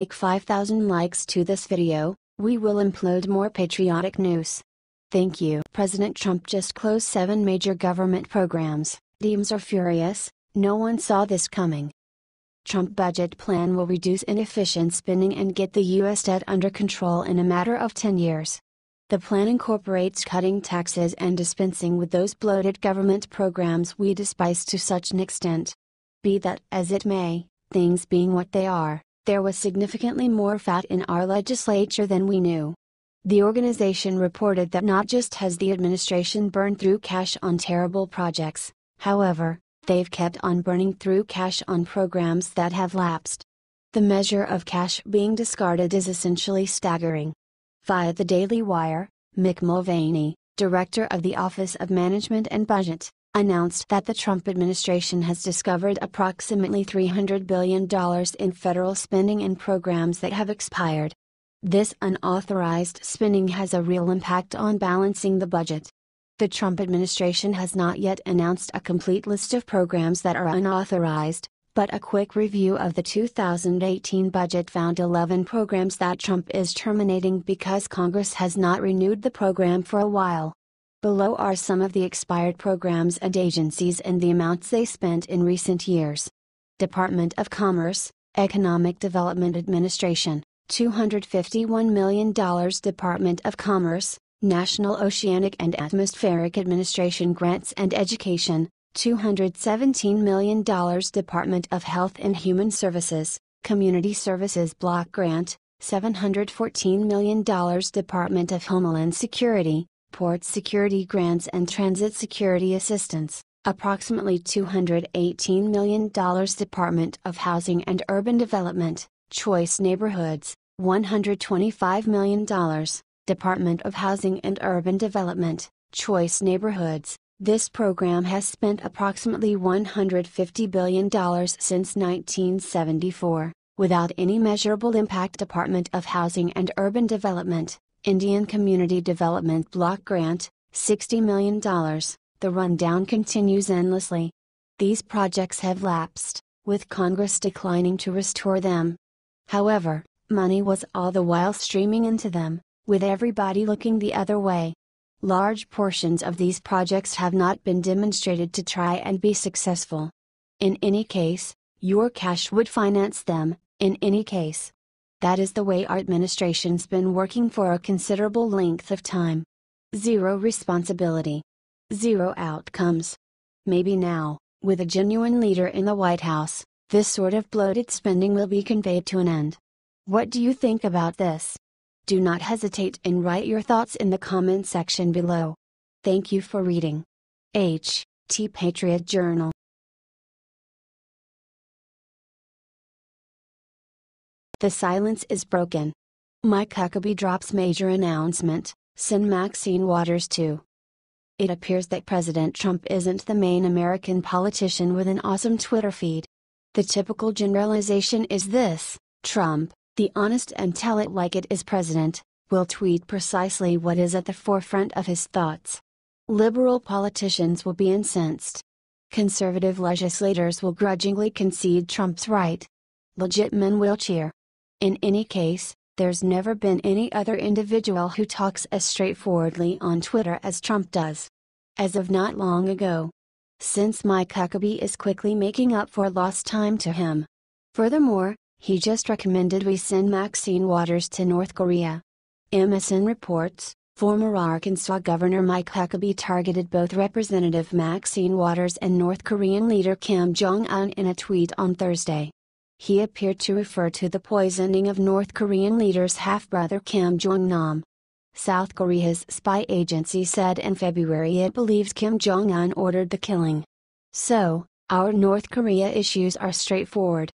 Make 5,000 likes to this video, we will implode more patriotic news. Thank you. President Trump just closed 7 major government programs. Dems are furious, no one saw this coming. Trump budget plan will reduce inefficient spending and get the U.S. debt under control in a matter of 10 years. The plan incorporates cutting taxes and dispensing with those bloated government programs we despise to such an extent. Be that as it may, things being what they are, there was significantly more fat in our legislature than we knew. The organization reported that not just has the administration burned through cash on terrible projects, however, they've kept on burning through cash on programs that have lapsed. The measure of cash being discarded is essentially staggering. Via the Daily Wire, Mick Mulvaney, director of the Office of Management and Budget, announced that the Trump administration has discovered approximately $300 billion in federal spending in programs that have expired. This unauthorized spending has a real impact on balancing the budget. The Trump administration has not yet announced a complete list of programs that are unauthorized, but a quick review of the 2018 budget found 11 programs that Trump is terminating because Congress has not renewed the program for a while. Below are some of the expired programs and agencies and the amounts they spent in recent years. Department of Commerce, Economic Development Administration, $251 million. Department of Commerce, National Oceanic and Atmospheric Administration Grants and Education, $217 million. Department of Health and Human Services, Community Services Block Grant, $714 million. Department of Homeland Security, Port Security Grants and Transit Security Assistance, approximately $218 million. Department of Housing and Urban Development, Choice Neighborhoods, $125 million. Department of Housing and Urban Development, Choice Neighborhoods. This program has spent approximately $150 billion since 1974, without any measurable impact. Department of Housing and Urban Development, Indian Community Development Block Grant, $60 million. The rundown continues endlessly. These projects have lapsed, with Congress declining to restore them. However, money was all the while streaming into them, with everybody looking the other way. Large portions of these projects have not been demonstrated to try and be successful. In any case, your cash would finance them, in any case. That is the way our administration's been working for a considerable length of time. Zero responsibility. Zero outcomes. Maybe now, with a genuine leader in the White House, this sort of bloated spending will be conveyed to an end. What do you think about this? Do not hesitate and write your thoughts in the comment section below. Thank you for reading. T Patriot Journal. The silence is broken. Mike Huckabee drops major announcement, send Maxine Waters to. It appears that President Trump isn't the main American politician with an awesome Twitter feed. The typical generalization is this: Trump, the honest and tell it like it is president, will tweet precisely what is at the forefront of his thoughts. Liberal politicians will be incensed. Conservative legislators will grudgingly concede Trump's right. Legit men will cheer. In any case, there's never been any other individual who talks as straightforwardly on Twitter as Trump does. As of not long ago. Since Mike Huckabee is quickly making up for lost time to him. Furthermore, he just recommended we send Maxine Waters to North Korea. MSN reports, former Arkansas Governor Mike Huckabee targeted both Representative Maxine Waters and North Korean leader Kim Jong-un in a tweet on Thursday. He appeared to refer to the poisoning of North Korean leader's half-brother Kim Jong-nam. South Korea's spy agency said in February it believed Kim Jong-un ordered the killing. So, our North Korea issues are straightforward.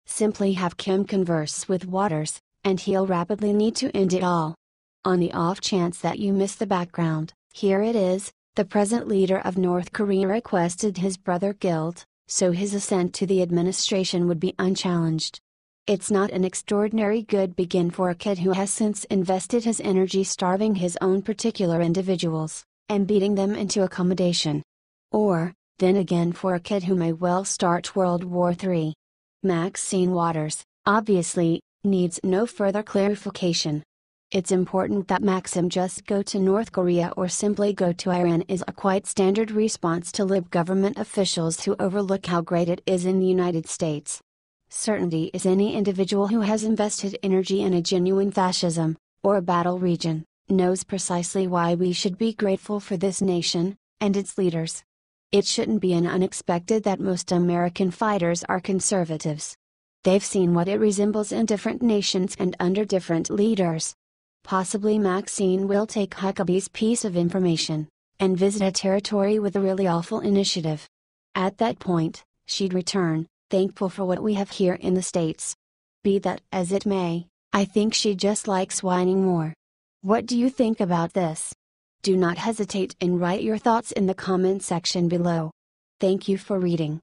Simply have Kim converse with Waters, and he'll rapidly need to end it all. On the off chance that you miss the background, here it is: the present leader of North Korea requested his brother killed, so his ascent to the administration would be unchallenged. It's not an extraordinary good begin for a kid who has since invested his energy starving his own particular individuals, and beating them into accommodation. Or, then again for a kid who may well start World War III. Maxine Waters, obviously, needs no further clarification. It's important that Maxim just go to North Korea or simply go to Iran is a quite standard response to lib government officials who overlook how great it is in the United States. Certainty is any individual who has invested energy in a genuine fascism, or a battle region, knows precisely why we should be grateful for this nation, and its leaders. It shouldn't be an unexpected that most American fighters are conservatives. They've seen what it resembles in different nations and under different leaders. Possibly Maxine will take Huckabee's piece of information, and visit a territory with a really awful initiative. At that point, she'd return, thankful for what we have here in the States. Be that as it may, I think she just likes whining more. What do you think about this? Do not hesitate and write your thoughts in the comment section below. Thank you for reading.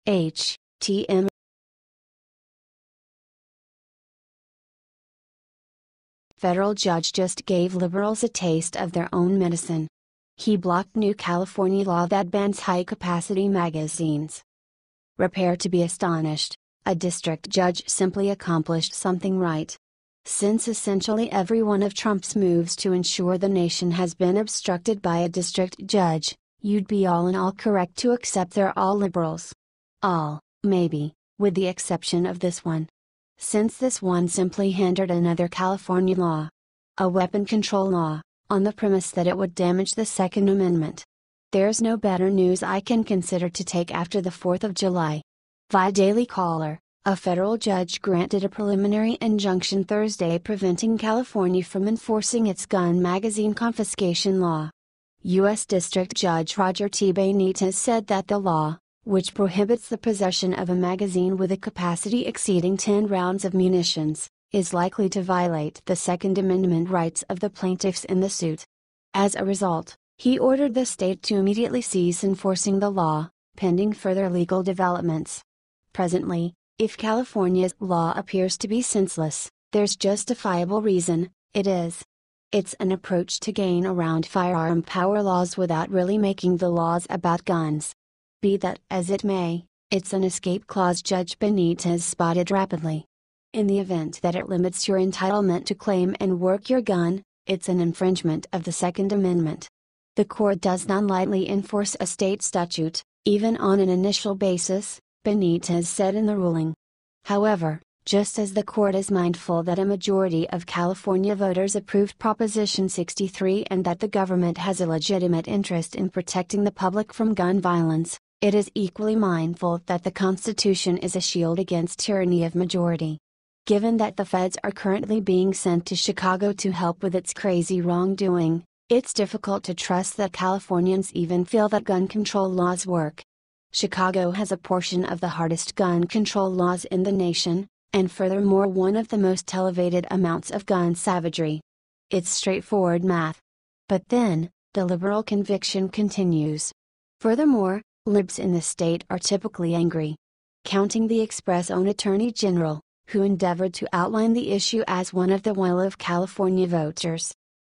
HTM. Federal judge just gave liberals a taste of their own medicine. He blocked new California law that bans high-capacity magazines. Prepare to be astonished, a district judge simply accomplished something right. Since essentially every one of Trump's moves to ensure the nation has been obstructed by a district judge, you'd be all in all correct to accept they're all liberals. All, maybe, with the exception of this one. Since this one simply hindered another California law, a weapon control law, on the premise that it would damage the Second Amendment. There's no better news I can consider to take after the 4th of July. Via Daily Caller, a federal judge granted a preliminary injunction Thursday preventing California from enforcing its gun magazine confiscation law. U.S. District Judge Roger T. Benitez said that the law, which prohibits the possession of a magazine with a capacity exceeding 10 rounds of munitions, is likely to violate the Second Amendment rights of the plaintiffs in the suit. As a result, he ordered the state to immediately cease enforcing the law, pending further legal developments. Presently, if California's law appears to be senseless, there's justifiable reason, it is. It's an approach to gain around firearm power laws without really making the laws about guns. Be that as it may, it's an escape clause Judge Benitez spotted rapidly. In the event that it limits your entitlement to claim and work your gun, it's an infringement of the Second Amendment. The court does not lightly enforce a state statute, even on an initial basis, Benitez said in the ruling. However, just as the court is mindful that a majority of California voters approved Proposition 63 and that the government has a legitimate interest in protecting the public from gun violence, it is equally mindful that the Constitution is a shield against tyranny of majority. Given that the feds are currently being sent to Chicago to help with its crazy wrongdoing, it's difficult to trust that Californians even feel that gun control laws work. Chicago has a portion of the hardest gun control laws in the nation, and furthermore one of the most elevated amounts of gun savagery. It's straightforward math. But then, the liberal conviction continues. Furthermore, libs in the state are typically angry. Counting the Express' own Attorney General, who endeavored to outline the issue as one of the will of California voters.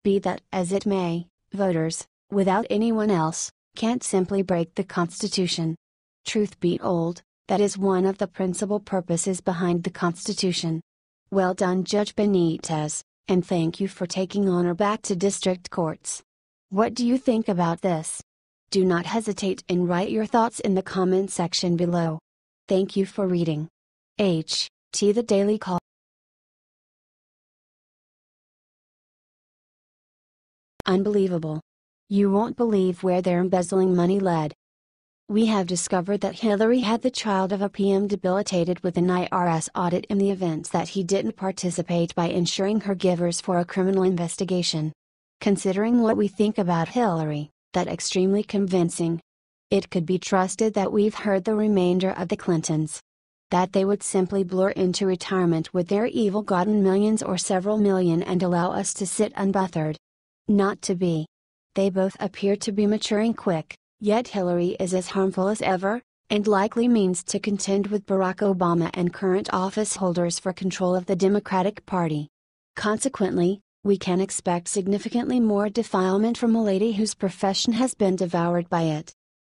Be that as it may, voters, without anyone else, can't simply break the Constitution. Truth be told, that is one of the principal purposes behind the Constitution. Well done Judge Benitez, and thank you for taking honor back to district courts. What do you think about this? Do not hesitate and write your thoughts in the comment section below. Thank you for reading. The Daily Call. Unbelievable. You won't believe where their embezzling money led. We have discovered that Hillary had the child of a PM debilitated with an IRS audit in the event that he didn't participate by insuring her givers for a criminal investigation. Considering what we think about Hillary, that's extremely convincing. It could be trusted that we've heard the remainder of the Clintons. That they would simply blur into retirement with their evil-gotten millions or several million and allow us to sit unbothered. Not to be. They both appear to be maturing quick, yet Hillary is as harmful as ever, and likely means to contend with Barack Obama and current office holders for control of the Democratic Party. Consequently, we can expect significantly more defilement from a lady whose profession has been devoured by it.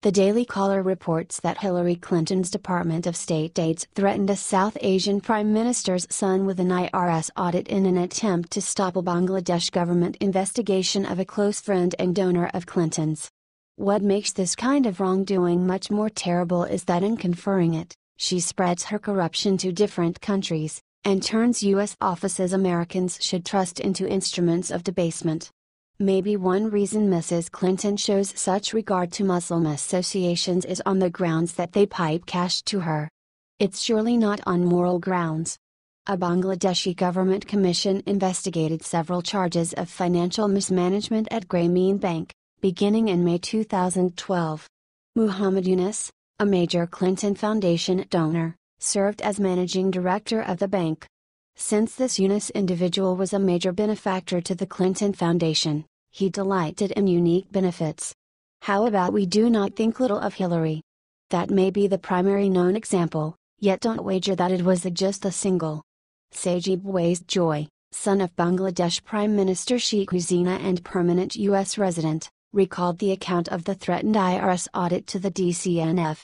The Daily Caller reports that Hillary Clinton's Department of State aides threatened a South Asian prime minister's son with an IRS audit in an attempt to stop a Bangladesh government investigation of a close friend and donor of Clinton's. What makes this kind of wrongdoing much more terrible is that in conferring it, she spreads her corruption to different countries, and turns U.S. offices Americans should trust into instruments of debasement. Maybe one reason Mrs. Clinton shows such regard to Muslim associations is on the grounds that they pipe cash to her. It's surely not on moral grounds. A Bangladeshi government commission investigated several charges of financial mismanagement at Grameen Bank, beginning in May 2012. Muhammad Yunus, a major Clinton Foundation donor, served as managing director of the bank. Since this Yunus individual was a major benefactor to the Clinton Foundation, he delighted in unique benefits. How about we do not think little of Hillary? That may be the primary known example, yet don't wager that it was just a single. Sajib Wais Joy, son of Bangladesh Prime Minister Sheikh Hasina and permanent U.S. resident, recalled the account of the threatened IRS audit to the DCNF.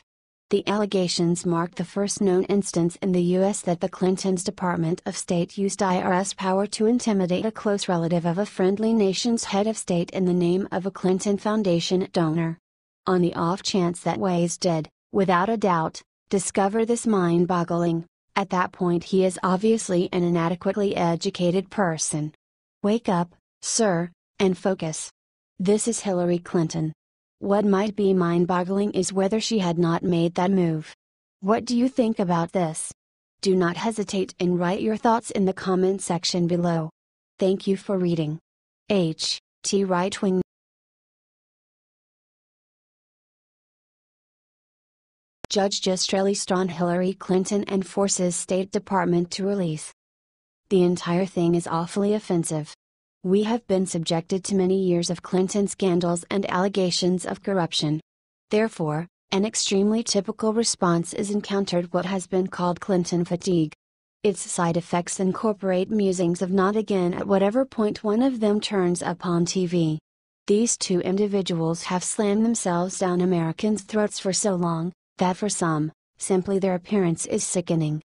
The allegations mark the first known instance in the U.S. that the Clintons' Department of State used IRS power to intimidate a close relative of a friendly nation's head of state in the name of a Clinton Foundation donor. On the off chance that Wais did, without a doubt, discover this mind-boggling, at that point he is obviously an inadequately educated person. Wake up, sir, and focus. This is Hillary Clinton. What might be mind-boggling is whether she had not made that move. What do you think about this? Do not hesitate and write your thoughts in the comment section below. Thank you for reading. H.T. Right-wing Judge just released on Hillary Clinton and forces State Department to release. The entire thing is awfully offensive. We have been subjected to many years of Clinton scandals and allegations of corruption. Therefore, an extremely typical response is encountered what has been called Clinton fatigue. Its side effects incorporate musings of not again at whatever point one of them turns up on TV. These two individuals have slammed themselves down Americans' throats for so long, that for some, simply their appearance is sickening.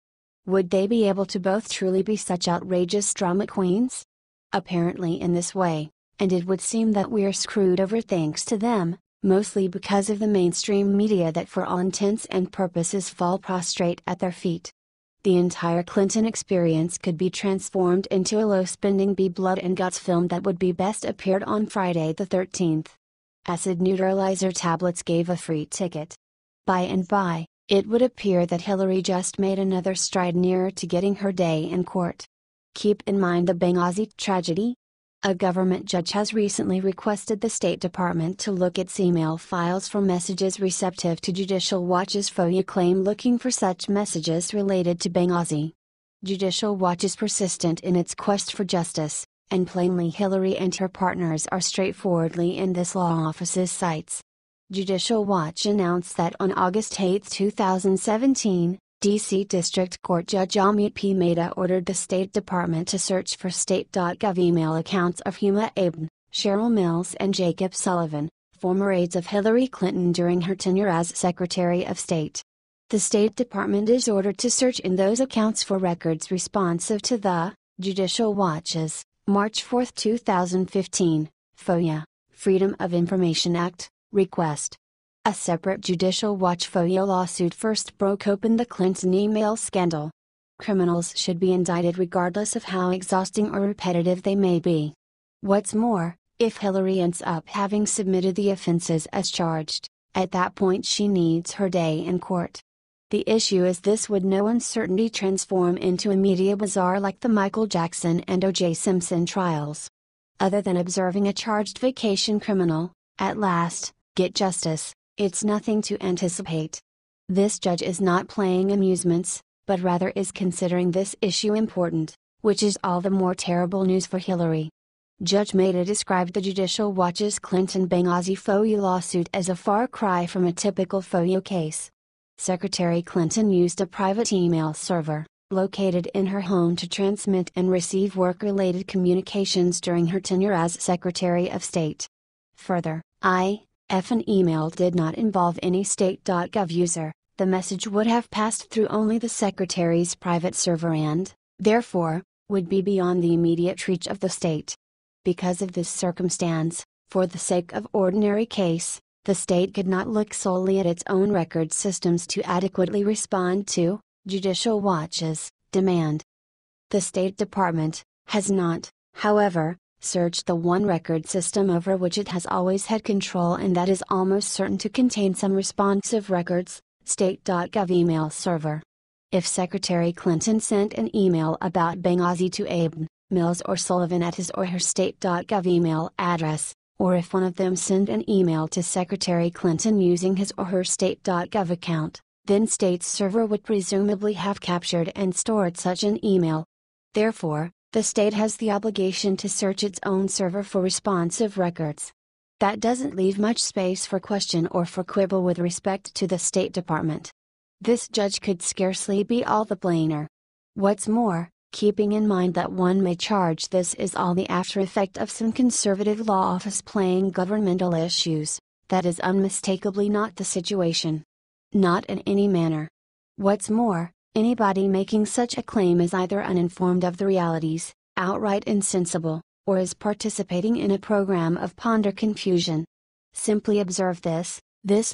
Would they be able to both truly be such outrageous drama queens? Apparently in this way, and it would seem that we're screwed over thanks to them, mostly because of the mainstream media that for all intents and purposes fall prostrate at their feet. The entire Clinton experience could be transformed into a low-spending blood and guts film that would be best appeared on Friday the 13th. Acid neutralizer tablets gave a free ticket. By and by, it would appear that Hillary just made another stride nearer to getting her day in court. Keep in mind the Benghazi tragedy. A government judge has recently requested the State Department to look at email files for messages receptive to Judicial Watch's FOIA claim looking for such messages related to Benghazi. Judicial Watch is persistent in its quest for justice, and plainly Hillary and her partners are straightforwardly in this law office's sights. Judicial Watch announced that on August 8, 2017, D.C. District Court Judge Amit P. Mehta ordered the State Department to search for state.gov email accounts of Huma Abedin, Cheryl Mills and Jacob Sullivan, former aides of Hillary Clinton during her tenure as Secretary of State. The State Department is ordered to search in those accounts for records responsive to the Judicial Watch's March 4, 2015, FOIA, Freedom of Information Act, request. A separate Judicial Watch FOIA lawsuit first broke open the Clinton email scandal. Criminals should be indicted regardless of how exhausting or repetitive they may be. What's more, if Hillary ends up having submitted the offenses as charged, at that point she needs her day in court. The issue is this: would no uncertainty transform into a media bazaar like the Michael Jackson and O.J. Simpson trials? Other than observing a charged vacation criminal, at last, get justice, it's nothing to anticipate. This judge is not playing amusements, but rather is considering this issue important, which is all the more terrible news for Hillary. Judge Mehta described the Judicial Watch's Clinton Benghazi FOIA lawsuit as a far cry from a typical FOIA case. Secretary Clinton used a private email server, located in her home, to transmit and receive work-related communications during her tenure as Secretary of State. Further, If an email did not involve any state.gov user, the message would have passed through only the Secretary's private server and, therefore, would be beyond the immediate reach of the state. Because of this circumstance, for the sake of ordinary case, the state could not look solely at its own record systems to adequately respond to Judicial Watch's demand. The State Department has not, however, searched the one record system over which it has always had control and that is almost certain to contain some responsive records, state.gov email server. If Secretary Clinton sent an email about Benghazi to Abe, Mills or Sullivan at his or her state.gov email address, or if one of them sent an email to Secretary Clinton using his or her state.gov account, then state's server would presumably have captured and stored such an email. Therefore, the state has the obligation to search its own server for responsive records. That doesn't leave much space for question or for quibble with respect to the State Department. This judge could scarcely be all the plainer. What's more, keeping in mind that one may charge this is all the after effect of some conservative law office playing governmental issues, that is unmistakably not the situation. Not in any manner. What's more, anybody making such a claim is either uninformed of the realities, outright insensible, or is participating in a program of ponder confusion. Simply observe this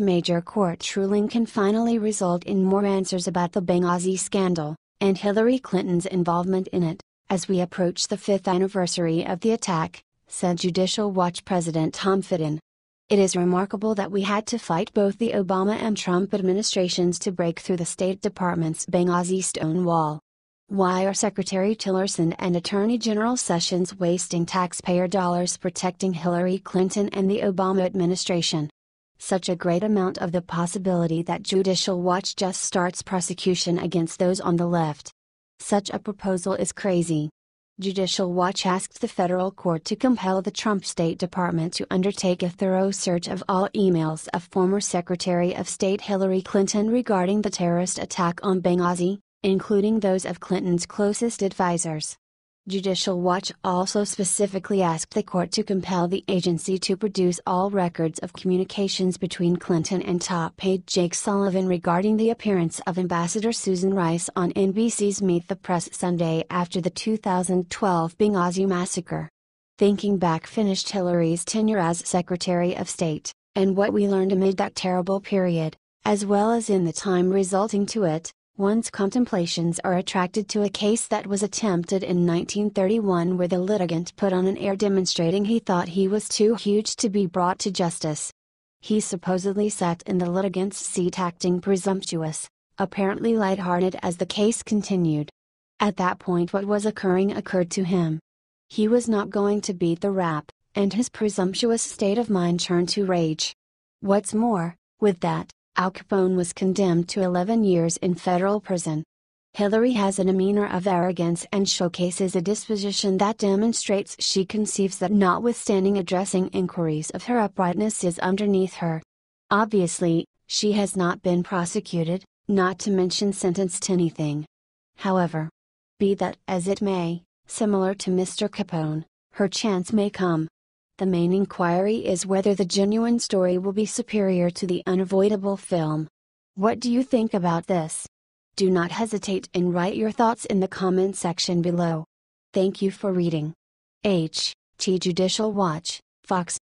major court ruling can finally result in more answers about the Benghazi scandal, and Hillary Clinton's involvement in it, as we approach the 5th anniversary of the attack, said Judicial Watch President Tom Fitton. It is remarkable that we had to fight both the Obama and Trump administrations to break through the State Department's Benghazi stone wall. Why are Secretary Tillerson and Attorney General Sessions wasting taxpayer dollars protecting Hillary Clinton and the Obama administration? Such a great amount of the possibility that Judicial Watch just starts prosecution against those on the left. Such a proposal is crazy. Judicial Watch asked the federal court to compel the Trump State Department to undertake a thorough search of all emails of former Secretary of State Hillary Clinton regarding the terrorist attack on Benghazi, including those of Clinton's closest advisors. Judicial Watch also specifically asked the court to compel the agency to produce all records of communications between Clinton and top aide Jake Sullivan regarding the appearance of Ambassador Susan Rice on NBC's Meet the Press Sunday after the 2012 Benghazi massacre. Thinking back finished Hillary's tenure as Secretary of State, and what we learned amid that terrible period, as well as in the time resulting to it, one's contemplations are attracted to a case that was attempted in 1931 where the litigant put on an air demonstrating he thought he was too huge to be brought to justice. He supposedly sat in the litigant's seat acting presumptuous, apparently lighthearted as the case continued. At that point what was occurring occurred to him. He was not going to beat the rap, and his presumptuous state of mind turned to rage. What's more, with that, Al Capone was condemned to 11 years in federal prison. Hillary has a demeanor of arrogance and showcases a disposition that demonstrates she conceives that notwithstanding addressing inquiries of her uprightness is underneath her. Obviously, she has not been prosecuted, not to mention sentenced to anything. However, be that as it may, similar to Mr. Capone, her chance may come. The main inquiry is whether the genuine story will be superior to the unavoidable film. What do you think about this? Do not hesitate and write your thoughts in the comment section below. Thank you for reading. H. T. Judicial Watch, Fox